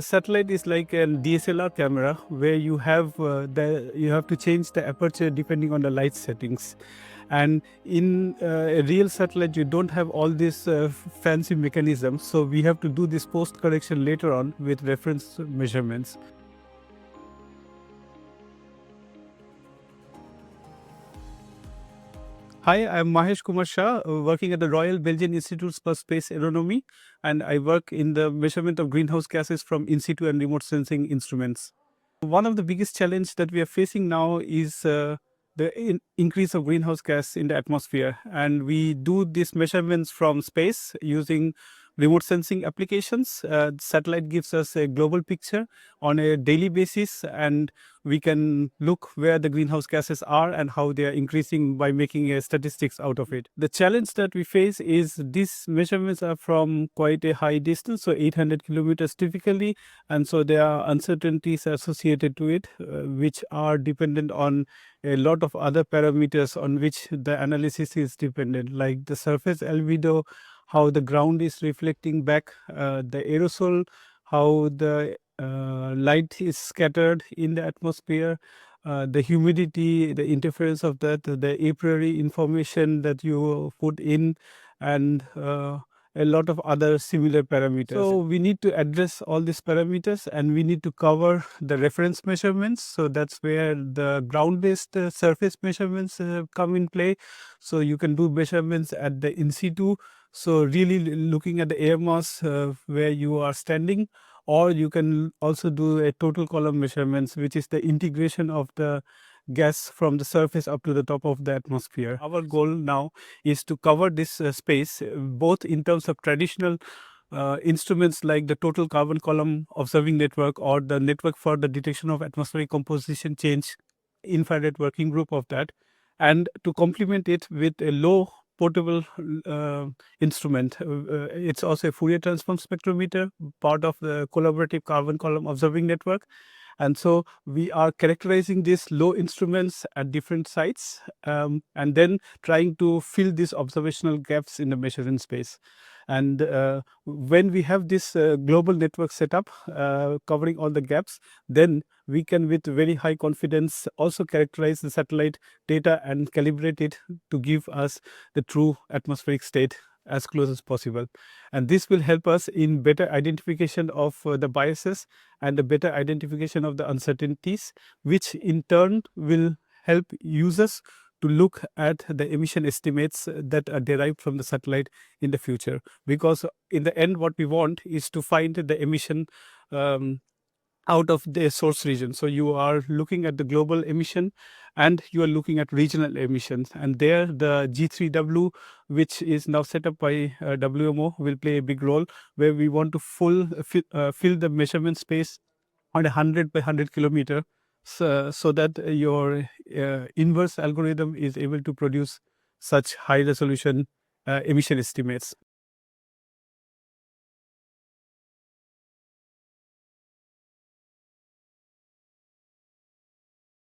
A satellite is like a DSLR camera where you have to change the aperture depending on the light settings. And in a real satellite, you don't have all these fancy mechanisms. So we have to do this post correction later on with reference measurements. Hi, I'm Mahesh Kumar Sha, working at the Royal Belgian Institute for Space Aeronomy, and I work in the measurement of greenhouse gases from in situ and remote sensing instruments. One of the biggest challenges that we are facing now is the increase of greenhouse gas in the atmosphere, and we do these measurements from space using remote sensing applications. Satellite gives us a global picture on a daily basis, and we can look where the greenhouse gases are and how they are increasing by making a statistics out of it. The challenge that we face is these measurements are from quite a high distance, so 800 kilometers typically, and so there are uncertainties associated to it, which are dependent on a lot of other parameters on which the analysis is dependent, like the surface albedo, how the ground is reflecting back the aerosol, how the light is scattered in the atmosphere, the humidity, the interference of that, the a priori information that you put in, and a lot of other similar parameters. So we need to address all these parameters, and we need to cover the reference measurements. So that's where the ground-based surface measurements come in play. So you can do measurements at the in situ. So really looking at the air mass where you are standing, or you can also do a total column measurements, which is the integration of the gas from the surface up to the top of the atmosphere. Our goal now is to cover this space, both in terms of traditional instruments like the total carbon column observing network or the network for the detection of atmospheric composition change, infrared working group of that, and to complement it with a low portable instrument. It's also a Fourier-transform spectrometer, part of the collaborative carbon column observing network. And so we are characterizing these low instruments at different sites, and then trying to fill these observational gaps in the measuring space. And when we have this global network set up covering all the gaps, then we can with very high confidence also characterize the satellite data and calibrate it to give us the true atmospheric state as close as possible. And this will help us in better identification of the biases and the better identification of the uncertainties, which in turn will help users to look at the emission estimates that are derived from the satellite in the future. Because in the end, what we want is to find the emission out of the source region. So you are looking at the global emission and you are looking at regional emissions. And there the G3W, which is now set up by WMO, will play a big role, where we want to fill the measurement space on 100 by 100 kilometer, so that your inverse algorithm is able to produce such high resolution emission estimates.